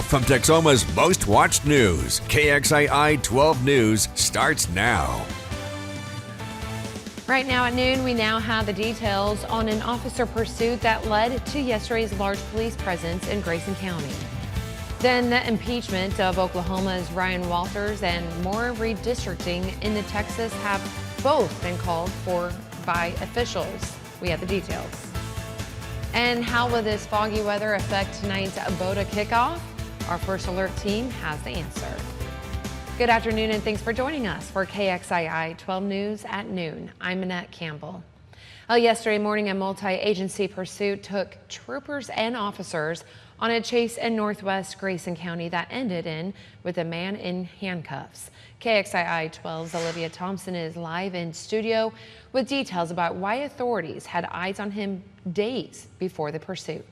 from Texoma's most watched news. KXII 12 News starts now. Right now at noon, we now have the details on an officer pursuit that led to yesterday's large police presence in Grayson County. Then the impeachment of Oklahoma's Ryan Walters and more redistricting in the Texas have both been called for by officials. We have the details. And how will this foggy weather affect tonight's Boda kickoff? Our First Alert team has the answer. Good afternoon and thanks for joining us for KXII 12 News at noon. I'm Annette Campbell. Yesterday morning, a multi-agency pursuit took troopers and officers on a chase in northwest Grayson County that ended with a man in handcuffs. KXII 12's Olivia Thompson is live in studio with details about why authorities had eyes on him days before the pursuit.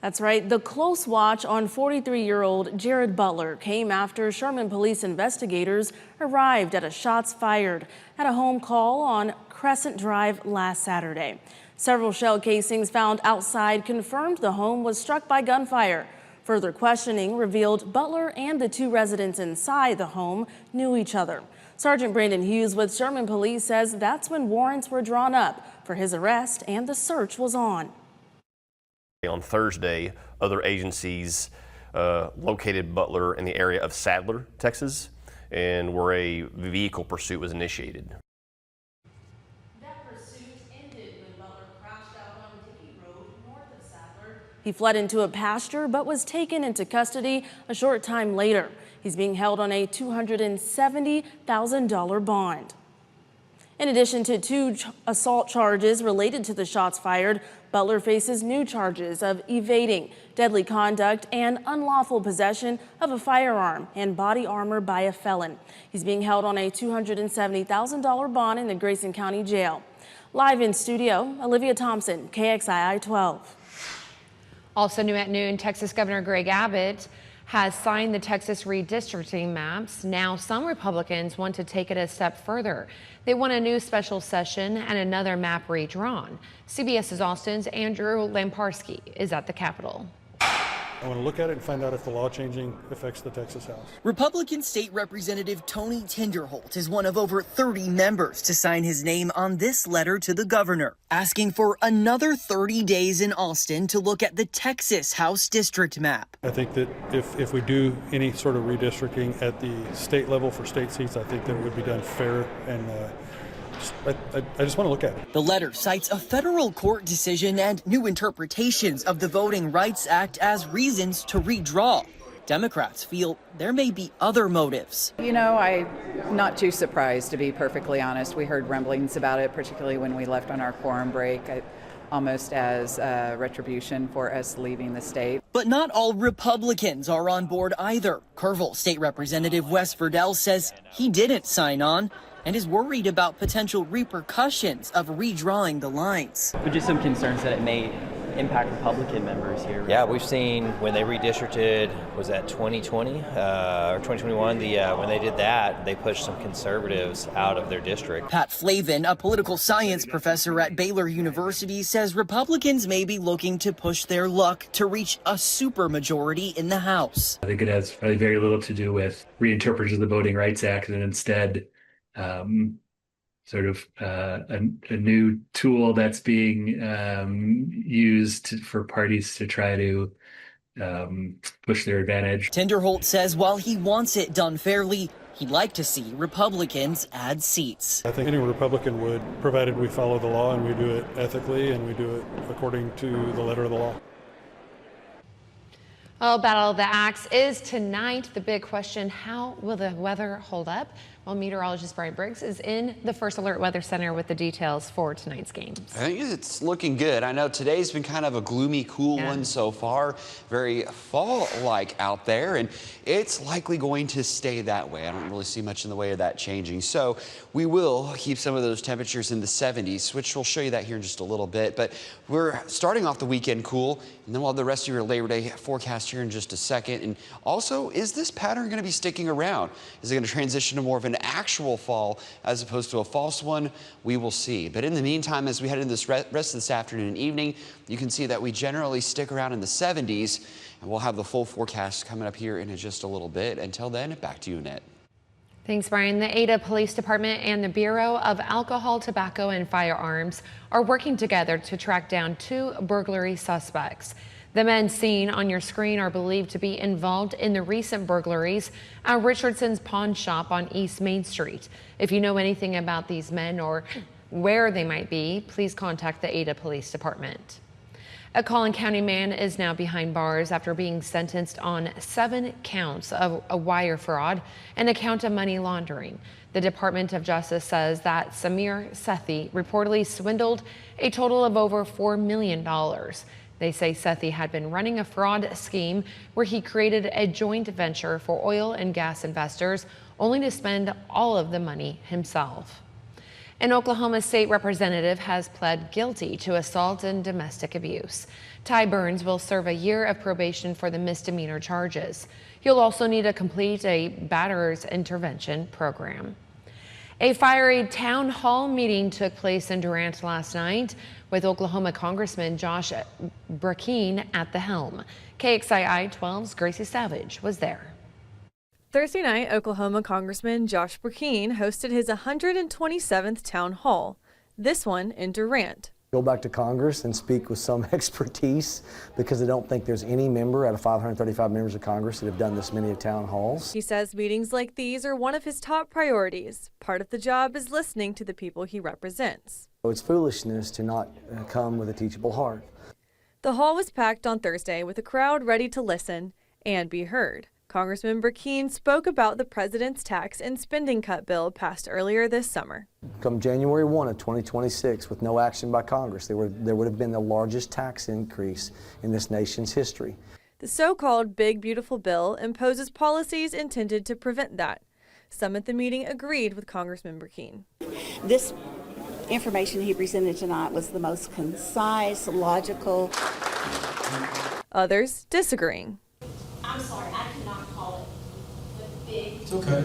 That's right. The close watch on 43-year-old Jared Butler came after Sherman police investigators arrived at a shots fired at a home call on Crescent Drive last Saturday. Several shell casings found outside confirmed the home was struck by gunfire. Further questioning revealed Butler and the two residents inside the home knew each other. Sergeant Brandon Hughes with Sherman Police says that's when warrants were drawn up for his arrest and the search was on. On Thursday, other agencies located Butler in the area of Sadler, Texas, and where a vehicle pursuit was initiated. That pursuit ended when Butler crashed out on Dickey Road north of Sadler. He fled into a pasture but was taken into custody a short time later. He's being held on a $270,000 bond. In addition to two assault charges related to the shots fired, Butler faces new charges of evading, deadly conduct, and unlawful possession of a firearm and body armor by a felon. He's being held on a $270,000 bond in the Grayson County Jail. Live in studio, Olivia Thompson, KXII 12. Also new at noon, Texas Governor Greg Abbott has signed the Texas redistricting maps. Now some Republicans want to take it a step further. They want a new special session and another map redrawn. CBS's Austin's Andrew Lamparski is at the Capitol. I want to look at it and find out if the law changing affects the Texas House. Republican State Representative Tony Tinderholt is one of over 30 members to sign his name on this letter to the governor, asking for another 30 days in Austin to look at the Texas House district map. I think that if we do any sort of redistricting at the state level for state seats, I think that it would be done fair and I just want to look at it. The letter cites a federal court decision and new interpretations of the Voting Rights Act as reasons to redraw. Democrats feel there may be other motives. You know, I'm not too surprised, to be perfectly honest. We heard rumblings about it, particularly when we left on our quorum break, almost as retribution for us leaving the state. But not all Republicans are on board either. Kerrville State Representative Wes Verdell says he didn't sign on and is worried about potential repercussions of redrawing the lines. But just some concerns that it may impact Republican members here. Yeah, we've seen when they redistricted, was that 2020 or 2021? When they did that, they pushed some conservatives out of their district. Pat Flavin, a political science professor at Baylor University, says Republicans may be looking to push their luck to reach a supermajority in the House. I think it has probably very little to do with reinterpretation of the Voting Rights Act and instead sort of a new tool that's being used for parties to try to push their advantage. Tinderholt says while he wants it done fairly, he'd like to see Republicans add seats. I think any Republican would, provided we follow the law and we do it ethically and we do it according to the letter of the law. Well, Battle of the Axe is tonight. The big question, how will the weather hold up? Well, meteorologist Briggs is in the First Alert Weather Center with the details for tonight's games. I think it's looking good. I know today's been kind of a gloomy, cool one so far. Very fall-like out there, and it's likely going to stay that way. I don't really see much in the way of that changing. So we will keep some of those temperatures in the 70s, which we'll show you that here in just a little bit. But we're starting off the weekend cool, and then we'll have the rest of your Labor Day forecast here in just a second. And also, is this pattern going to be sticking around? Is it going to transition to more of an an actual fall as opposed to a false one, we will see. But in the meantime, as we head into this rest of this afternoon and evening, you can see that we generally stick around in the 70s, and we'll have the full forecast coming up here in just a little bit. Until then, back to you, Annette. Thanks, Brian. The Ada Police Department and the Bureau of Alcohol, Tobacco, and Firearms are working together to track down 2 burglary suspects. The men seen on your screen are believed to be involved in the recent burglaries at Richardson's Pawn Shop on East Main Street. If you know anything about these men or where they might be, please contact the Ada Police Department. A Collin County man is now behind bars after being sentenced on 7 counts of a wire fraud and a count of money laundering. The Department of Justice says that Samir Sethi reportedly swindled a total of over $4 million. They say Sethi had been running a fraud scheme where he created a joint venture for oil and gas investors, only to spend all of the money himself. An Oklahoma state representative has pled guilty to assault and domestic abuse. Ty Burns will serve a year of probation for the misdemeanor charges. He'll also need to complete a batterer's intervention program. A fiery town hall meeting took place in Durant last night with Oklahoma Congressman Josh Briggs at the helm. KXII-12's Gracie Savage was there. Thursday night, Oklahoma Congressman Josh Briggs hosted his 127th town hall, this one in Durant. Go back to Congress and speak with some expertise, because I don't think there's any member out of 535 members of Congress that have done this many town halls. He says meetings like these are one of his top priorities. Part of the job is listening to the people he represents. It's foolishness to not come with a teachable heart. The hall was packed on Thursday with a crowd ready to listen and be heard. Congressman Briggs spoke about the president's tax and spending cut bill passed earlier this summer. Come January 1 of 2026, with no action by Congress, there would have been the largest tax increase in this nation's history. The so-called Big Beautiful Bill imposes policies intended to prevent that. Some at the meeting agreed with Congressman Briggs. This information he presented tonight was the most concise, logical. Others disagreeing. I'm sorry, I cannot call it the big. It's okay.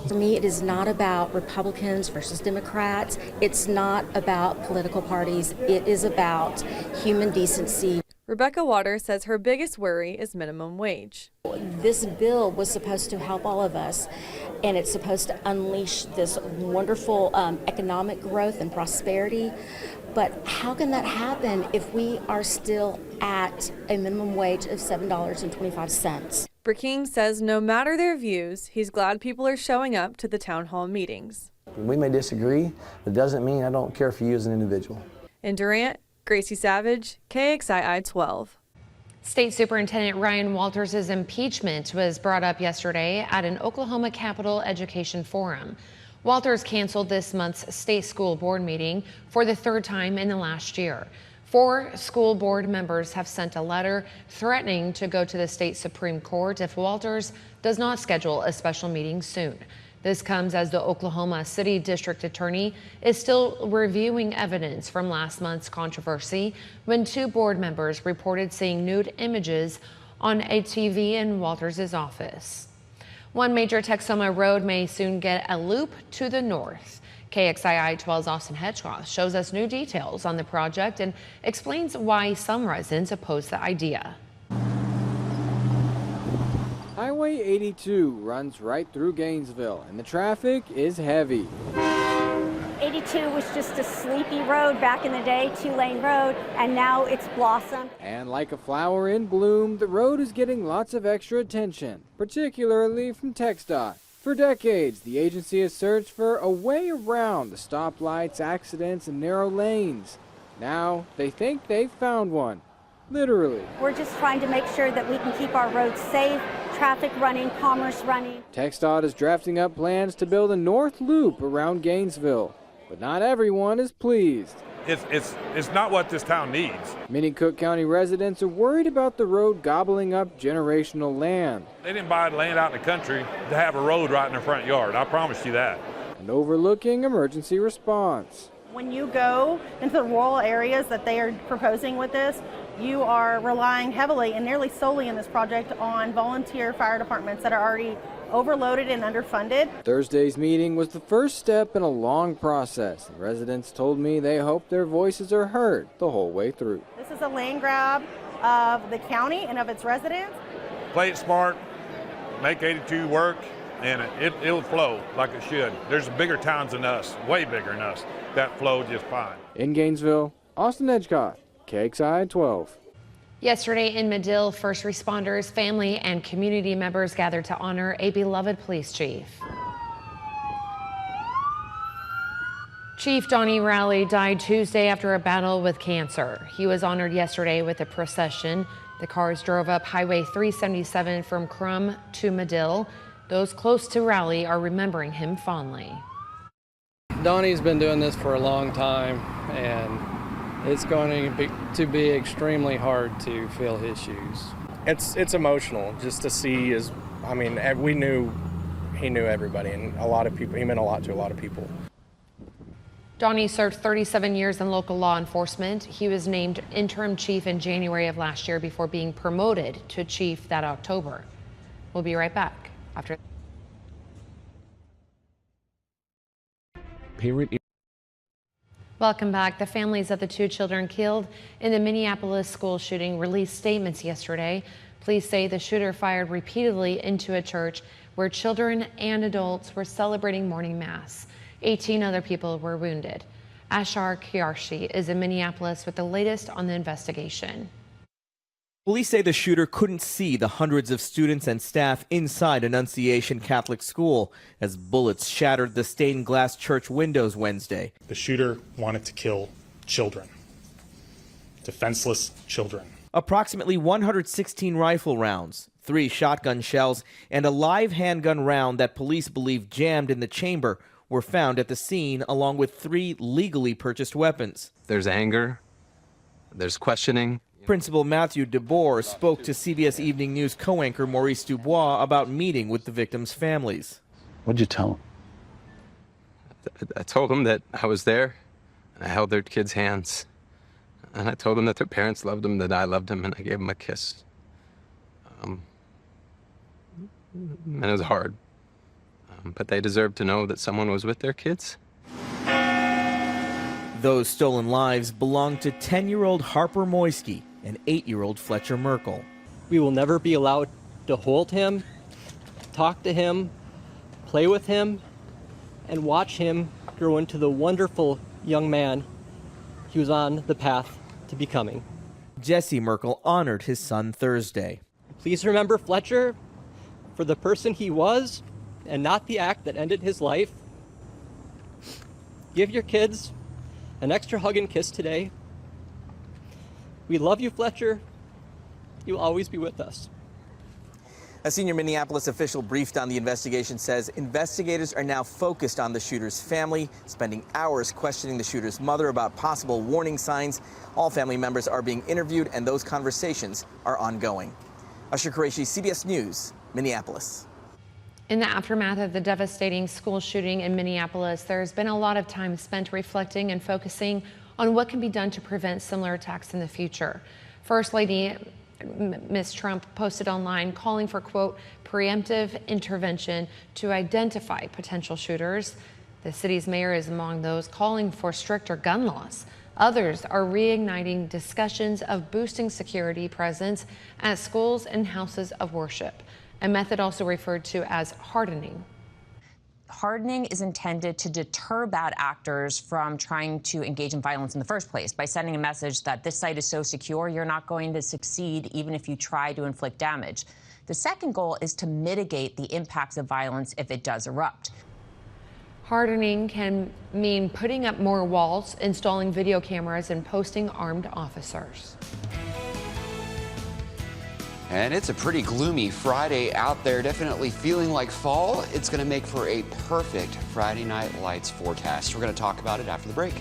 For me, it is not about Republicans versus Democrats. It's not about political parties. It is about human decency. Rebecca Waters says her biggest worry is minimum wage. This bill was supposed to help all of us, and it's supposed to unleash this wonderful economic growth and prosperity. But how can that happen if we are still at a minimum wage of $7.25? Briggs says no matter their views, he's glad people are showing up to the town hall meetings. We may disagree, but it doesn't mean I don't care for you as an individual. In Durant, Gracie Savage, KXII-12. State Superintendent Ryan Walters' impeachment was brought up yesterday at an Oklahoma Capitol Education Forum. Walters canceled this month's state school board meeting for the 3rd time in the last year. 4 school board members have sent a letter threatening to go to the state Supreme Court if Walters does not schedule a special meeting soon. This comes as the Oklahoma City District Attorney is still reviewing evidence from last month's controversy when 2 board members reported seeing nude images on a TV in Walters' office. One major Texoma road may soon get a loop to the north. KXII-12's Austin Hedgeroth shows us new details on the project and explains why some residents oppose the idea. Highway 82 runs right through Gainesville, and the traffic is heavy. 82 was just a sleepy road back in the day, 2-lane road, and now it's blossomed. And like a flower in bloom, the road is getting lots of extra attention, particularly from TxDOT. For decades, the agency has searched for a way around the stoplights, accidents, and narrow lanes. Now, they think they've found one. Literally. We're just trying to make sure that we can keep our roads safe, traffic running, commerce running. TxDOT is drafting up plans to build a north loop around Gainesville, but not everyone is pleased. It's not what this town needs. Many Cook County residents are worried about the road gobbling up generational land. They didn't buy land out in the country to have a road right in their front yard. I promise you that. And overlooking emergency response. When you go into the rural areas that they are proposing with this, You are relying heavily and nearly solely in this project on volunteer fire departments that are already overloaded and underfunded. Thursday's meeting was the first step in a long process. Residents told me they hope their voices are heard the whole way through. This is a land grab of the county and of its residents. Play it smart, make 82 work, and it'll flow like it should. There's bigger towns than us, way bigger than us, that flow just fine. In Gainesville, Austin Edgecott, KXII-12. Yesterday in Medill, first responders, family, and community members gathered to honor a beloved police chief. Chief Donnie Rowley died Tuesday after a battle with cancer. He was honored yesterday with a procession. The cars drove up Highway 377 from Crum to Medill. Those close to Rowley are remembering him fondly. Donnie's been doing this for a long time, and it's going to be extremely hard to fill his shoes. It's emotional just to see we knew he knew everybody and a lot of people. He meant a lot to a lot of people. Donnie served 37 years in local law enforcement. He was named interim chief in January of last year before being promoted to chief that October. We'll be right back after. Welcome back. The families of the two children killed in the Minneapolis school shooting released statements yesterday. Police say the shooter fired repeatedly into a church where children and adults were celebrating morning mass. 18 other people were wounded. Ashar Kiarshi is in Minneapolis with the latest on the investigation. Police say the shooter couldn't see the hundreds of students and staff inside Annunciation Catholic School as bullets shattered the stained glass church windows Wednesday. The shooter wanted to kill children, defenseless children. Approximately 116 rifle rounds, 3 shotgun shells, and a live handgun round that police believe jammed in the chamber were found at the scene, along with 3 legally purchased weapons. There's anger, there's questioning. Principal Matthew DeBoer spoke to CBS Evening News co-anchor Maurice Dubois about meeting with the victims' families. What'd you tell them? I told them that I was there, and I held their kids' hands. And I told them that their parents loved them, that I loved them, and I gave them a kiss. And it was hard. But they deserved to know that someone was with their kids. Those stolen lives belong to 10-year-old Harper Moisky and 8-year-old Fletcher Merkel. We will never be allowed to hold him, talk to him, play with him, and watch him grow into the wonderful young man he was on the path to becoming. Jesse Merkel honored his son Thursday. Please remember Fletcher for the person he was and not the act that ended his life. Give your kids an extra hug and kiss today. We love you, Fletcher. You'll always be with us. A senior Minneapolis official briefed on the investigation says investigators are now focused on the shooter's family, spending hours questioning the shooter's mother about possible warning signs. All family members are being interviewed, and those conversations are ongoing. Usher Qureshi, CBS News, Minneapolis. In the aftermath of the devastating school shooting in Minneapolis, there's been a lot of time spent reflecting and focusing on what can be done to prevent similar attacks in the future. First Lady Ms. Trump posted online calling for, quote, preemptive intervention to identify potential shooters. The city's mayor is among those calling for stricter gun laws. Others are reigniting discussions of boosting security presence at schools and houses of worship, a method also referred to as hardening. Hardening is intended to deter bad actors from trying to engage in violence in the first place by sending a message that this site is so secure, you're not going to succeed even if you try to inflict damage. The second goal is to mitigate the impacts of violence if it does erupt. Hardening can mean putting up more walls, installing video cameras, and posting armed officers. And it's a pretty gloomy Friday out there, definitely feeling like fall. It's going to make for a perfect Friday Night Lights forecast. We're going to talk about it after the break.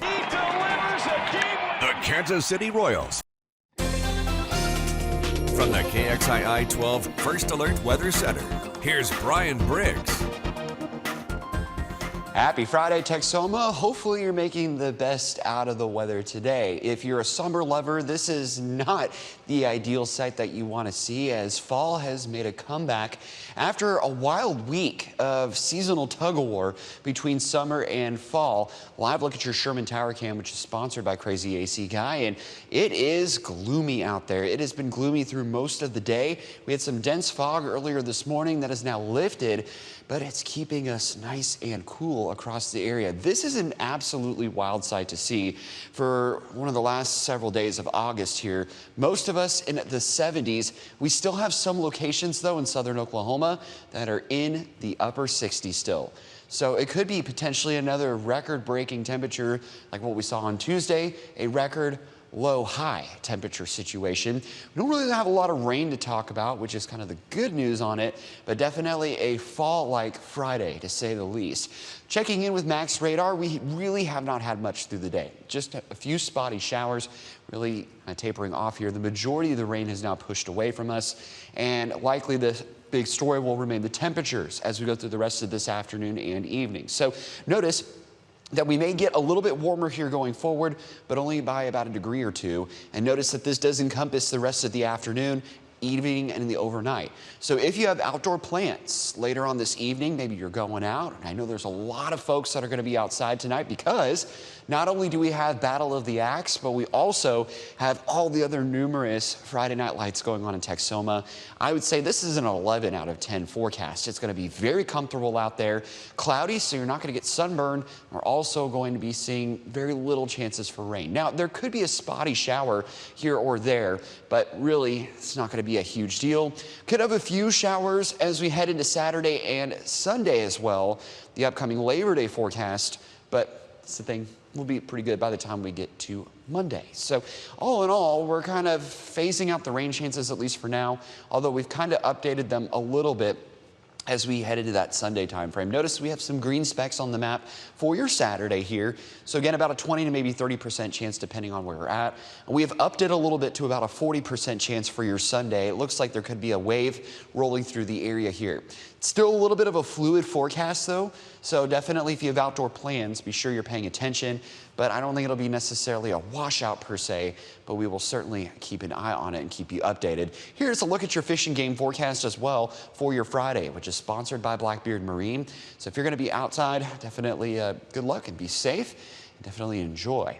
The Kansas City Royals. From the KXII-12 First Alert Weather Center, here's Brian Briggs. Happy Friday, Texoma. Hopefully you're making the best out of the weather today. If you're a summer lover, this is not the ideal sight that you want to see, as fall has made a comeback after a wild week of seasonal tug-of-war between summer and fall. Live look at your Sherman Tower cam, which is sponsored by Crazy AC Guy, and it is gloomy out there. It has been gloomy through most of the day. We had some dense fog earlier this morning that has now lifted, but it's keeping us nice and cool across the area. This is an absolutely wild sight to see for one of the last several days of August here. Most of us in the 70s. We still have some locations, though, in southern Oklahoma that are in the upper 60s still. So it could be potentially another record-breaking temperature like what we saw on Tuesday, a record low-high temperature situation. We don't really have a lot of rain to talk about, which is kind of the good news on it, but definitely a fall-like Friday, to say the least. Checking in with Max Radar, we really have not had much through the day. Just a few spotty showers, really kind of tapering off here. The majority of the rain has now pushed away from us, and likely the big story will remain the temperatures as we go through the rest of this afternoon and evening. So notice that we may get a little bit warmer here going forward, but only by about a degree or two. And notice that this does encompass the rest of the afternoon, evening, and in the overnight. So if you have outdoor plans later on this evening, maybe you're going out, and I know there's a lot of folks that are going to be outside tonight, because not only do we have Battle of the Axe, but we also have all the other numerous Friday night lights going on in Texoma. I would say this is an 11 out of 10 forecast. It's going to be very comfortable out there. Cloudy, so you're not going to get sunburned. We're also going to be seeing very little chances for rain. Now, there could be a spotty shower here or there, but really, it's not going to be a huge deal. Could have a few showers as we head into Saturday and Sunday as well, the upcoming Labor Day forecast, but it's the thing. Will be pretty good by the time we get to Monday. So all in all, we're kind of phasing out the rain chances, at least for now, although we've kind of updated them a little bit as we head into that Sunday time frame. Notice we have some green specks on the map for your Saturday here. So again, about a 20 to maybe 30% chance depending on where we're at. And we have upped it a little bit to about a 40% chance for your Sunday. It looks like there could be a wave rolling through the area here. It's still a little bit of a fluid forecast though. So definitely if you have outdoor plans, be sure you're paying attention. But I don't think it'll be necessarily a washout per se, but we will certainly keep an eye on it and keep you updated. Here's a look at your fish and game forecast as well for your Friday, which is sponsored by Blackbeard Marine. So if you're going to be outside, definitely good luck and be safe and definitely enjoy.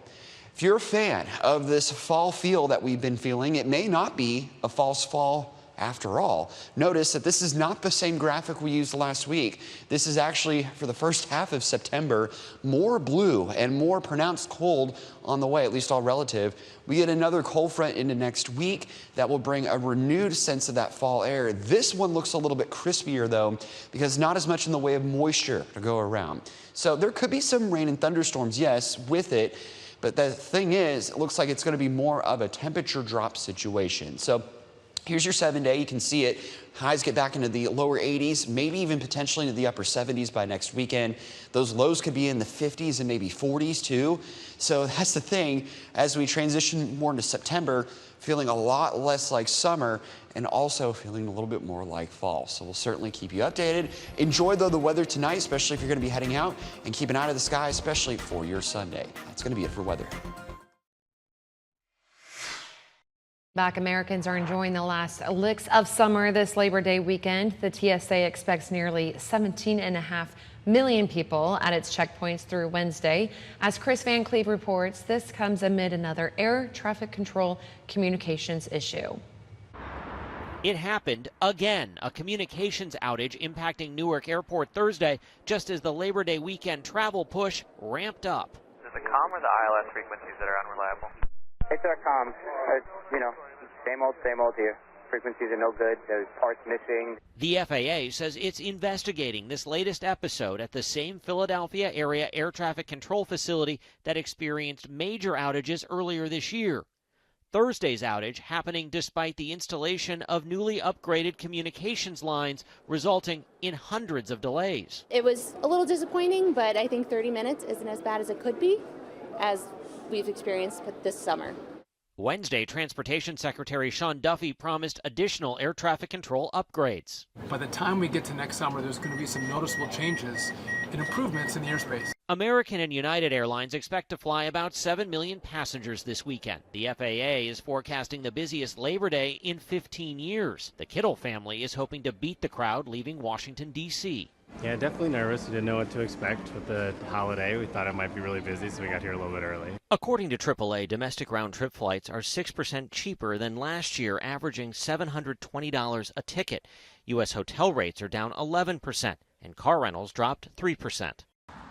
If you're a fan of this fall feel that we've been feeling, it may not be a false fall after all. Notice that this is not the same graphic we used last week. This is actually, for the first half of September, more blue and more pronounced cold on the way, at least all relative. We get another cold front into next week that will bring a renewed sense of that fall air. This one looks a little bit crispier though, because not as much in the way of moisture to go around. So there could be some rain and thunderstorms, yes, with it. But the thing is, it looks like it's going to be more of a temperature drop situation. So here's your 7-day. You can see it. Highs get back into the lower 80s, maybe even potentially into the upper 70s by next weekend. Those lows could be in the 50s and maybe 40s too. So that's the thing. As we transition more into September, feeling a lot less like summer and also feeling a little bit more like fall. So we'll certainly keep you updated. Enjoy, though, the weather tonight, especially if you're going to be heading out, and keep an eye to the sky, especially for your Sunday. That's going to be it for weather. Back, Americans are enjoying the last licks of summer this Labor Day weekend. The TSA expects nearly 17.5 million people at its checkpoints through Wednesday. As Chris Van Cleve reports, this comes amid another air traffic control communications issue. It happened again, a communications outage impacting Newark Airport Thursday, just as the Labor Day weekend travel push ramped up. Is it the COM or the ILS frequencies that are unreliable? It's our COM. Same old here. Frequencies are no good. There's parts missing. The FAA says it's investigating this latest episode at the same Philadelphia area air traffic control facility that experienced major outages earlier this year. Thursday's outage happening despite the installation of newly upgraded communications lines, resulting in hundreds of delays. It was a little disappointing, but I think 30 minutes isn't as bad as it could be, as we've experienced this summer. Wednesday, Transportation Secretary Sean Duffy promised additional air traffic control upgrades. By the time we get to next summer, there's going to be some noticeable changes and improvements in the airspace. American and United Airlines expect to fly about 7 million passengers this weekend. The FAA is forecasting the busiest Labor Day in 15 years. The Kittle family is hoping to beat the crowd leaving Washington, D.C. Yeah, definitely nervous. We didn't know what to expect with the holiday. We thought it might be really busy, so we got here a little bit early. According to AAA, domestic round-trip flights are 6% cheaper than last year, averaging $720 a ticket. U.S. hotel rates are down 11%, and car rentals dropped 3%.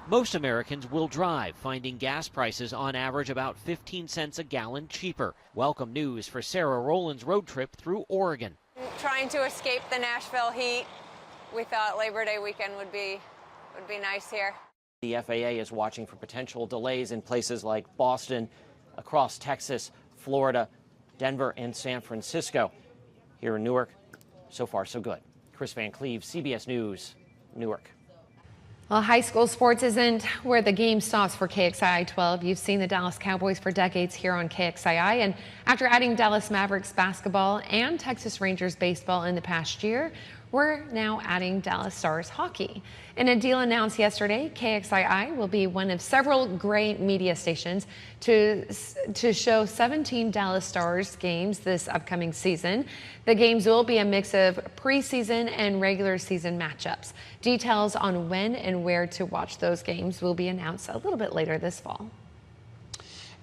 Most Americans will drive, finding gas prices on average about 15 cents a gallon cheaper. Welcome news for Sarah Rowland's road trip through Oregon. Trying to escape the Nashville heat. We thought Labor Day weekend would be nice here. The FAA is watching for potential delays in places like Boston, across Texas, Florida, Denver, and San Francisco. Here in Newark, so far so good. Chris Van Cleve, CBS News, Newark. Well, high school sports isn't where the game stops for KXII-12. You've seen the Dallas Cowboys for decades here on KXII, and after adding Dallas Mavericks basketball and Texas Rangers baseball in the past year, we're now adding Dallas Stars hockey. In a deal announced yesterday, KXII will be one of several Gray media stations to show 17 Dallas Stars games this upcoming season. The games will be a mix of preseason and regular season matchups. Details on when and where to watch those games will be announced a little bit later this fall.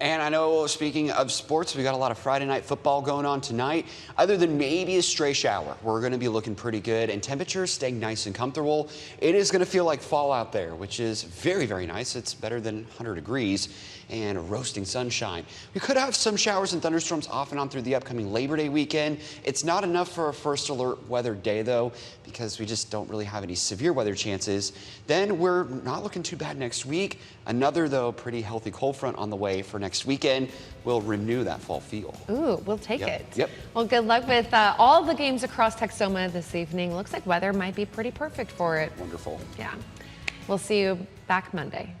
And I know, speaking of sports, we got a lot of Friday night football going on tonight. Other than maybe a stray shower, we're going to be looking pretty good, and temperatures staying nice and comfortable. It is going to feel like fall out there, which is very, very nice. It's better than 100 degrees and roasting sunshine. We could have some showers and thunderstorms off and on through the upcoming Labor Day weekend. It's not enough for a first alert weather day, though, because we just don't really have any severe weather chances. Then we're not looking too bad next week. Another, though, pretty healthy cold front on the way for next weekend. Will renew that fall feel. Ooh, we'll take it. Yep. Well, good luck with all the games across Texoma this evening. Looks like weather might be pretty perfect for it. Wonderful. Yeah. We'll see you back Monday.